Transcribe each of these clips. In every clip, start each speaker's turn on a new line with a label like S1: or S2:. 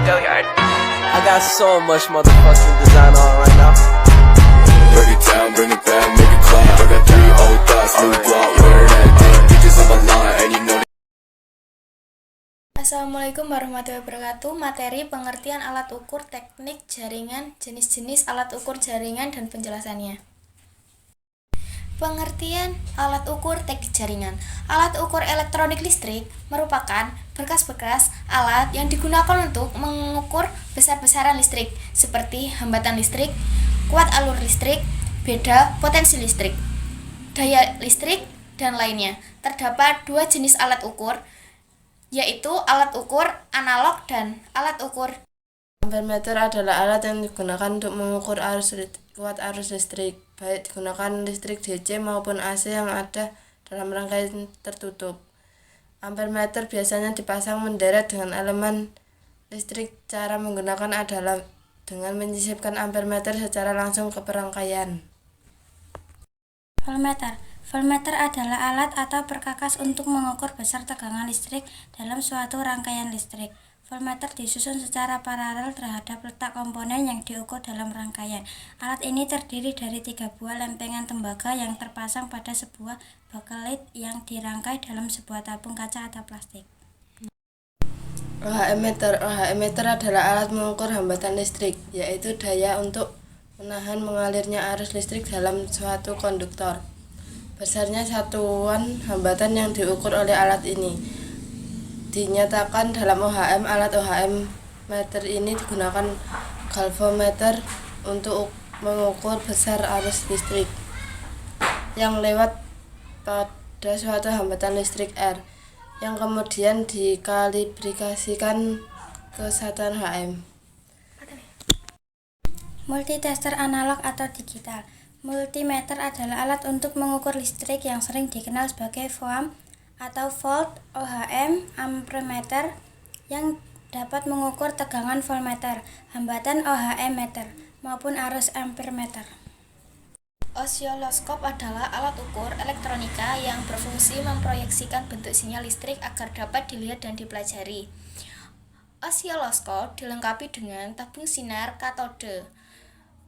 S1: I got so much motherfucking design on right now.
S2: Break it down, bring it back, make it clap. I got 3 old thoughts, new block, wear that thing. Bitches on my line, and you know.
S3: Assalamualaikum warahmatullahi wabarakatuh. Materi pengertian alat ukur, teknik jaringan, jenis-jenis alat ukur jaringan, dan penjelasannya. Pengertian alat ukur teknik jaringan. Alat ukur elektronik listrik merupakan berkas-berkas alat yang digunakan untuk mengukur besar-besaran listrik, seperti hambatan listrik, kuat alur listrik, beda potensi listrik, daya listrik, dan lainnya. Terdapat 2 jenis alat ukur, yaitu alat ukur analog dan alat ukur.
S4: Ampermeter adalah alat yang digunakan untuk mengukur kuat arus listrik, baik digunakan listrik DC maupun AC yang ada dalam rangkaian tertutup. Ampermeter biasanya dipasang menderet dengan elemen listrik. Cara menggunakan adalah dengan menyisipkan ampermeter secara langsung ke perangkaian.
S5: Voltmeter adalah alat atau perkakas untuk mengukur besar tegangan listrik dalam suatu rangkaian listrik. Voltmeter disusun secara paralel terhadap letak komponen yang diukur dalam rangkaian. Alat ini terdiri dari 3 buah lempengan tembaga yang terpasang pada sebuah bakelit yang dirangkai dalam sebuah tabung kaca atau plastik.
S4: OHM meter adalah alat mengukur hambatan listrik, yaitu daya untuk menahan mengalirnya arus listrik dalam suatu konduktor. Besarnya satuan hambatan yang diukur oleh alat ini dinyatakan dalam OHM. Alat OHM meter ini digunakan galvanometer untuk mengukur besar arus listrik yang lewat pada suatu hambatan listrik R, yang kemudian dikalibrasikan ke satuan HM.
S5: Multitester analog atau digital. Multimeter adalah alat untuk mengukur listrik yang sering dikenal sebagai VOAM atau volt, OHM, ampermeter, yang dapat mengukur tegangan voltmeter, hambatan OHM meter, maupun arus ampermeter.
S3: Osiloskop adalah alat ukur elektronika yang berfungsi memproyeksikan bentuk sinyal listrik agar dapat dilihat dan dipelajari. Osiloskop dilengkapi dengan tabung sinar katode,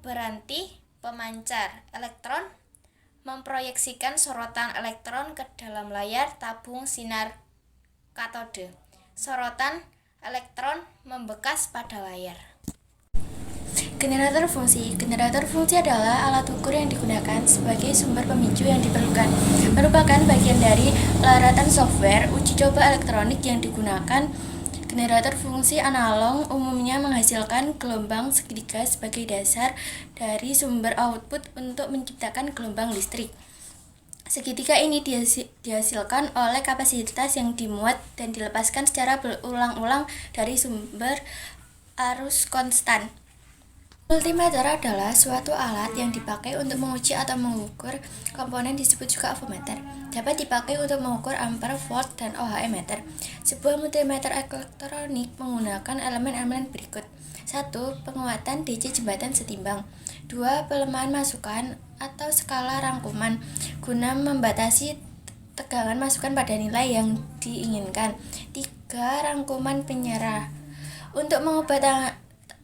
S3: berarti pemancar elektron, memproyeksikan sorotan elektron ke dalam layar tabung sinar katode. Sorotan elektron membekas pada layar. Generator fungsi adalah alat ukur yang digunakan sebagai sumber pemicu yang diperlukan. Merupakan bagian dari pelaratan software uji coba elektronik yang digunakan. Generator fungsi analog umumnya menghasilkan gelombang segitiga sebagai dasar dari sumber output untuk menciptakan gelombang listrik. Segitiga ini dihasilkan oleh kapasitas yang dimuat dan dilepaskan secara berulang-ulang dari sumber arus konstan. Multimeter adalah suatu alat yang dipakai untuk menguji atau mengukur komponen, disebut juga voltmeter. Dapat dipakai untuk mengukur ampere, volt, dan OHM meter. Sebuah multimeter elektronik menggunakan elemen-elemen berikut. 1. Penguatan DC jembatan setimbang. 2. Pelemahan masukan atau skala rangkuman guna membatasi tegangan masukan pada nilai yang diinginkan. 3. Rangkuman penyerah untuk mengubah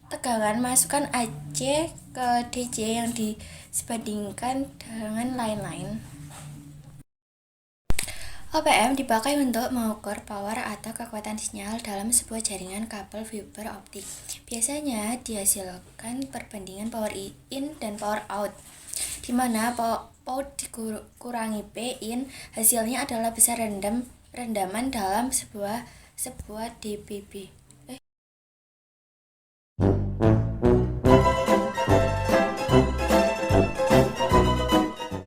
S3: tegangan masukan AC ke DC yang disebandingkan dengan lain-lain. OPM dipakai untuk mengukur power atau kekuatan sinyal dalam sebuah jaringan kabel fiber optik. Biasanya dihasilkan perbandingan power in dan power out, di mana out dikurangi P in, hasilnya adalah besar rendaman dalam sebuah dBm.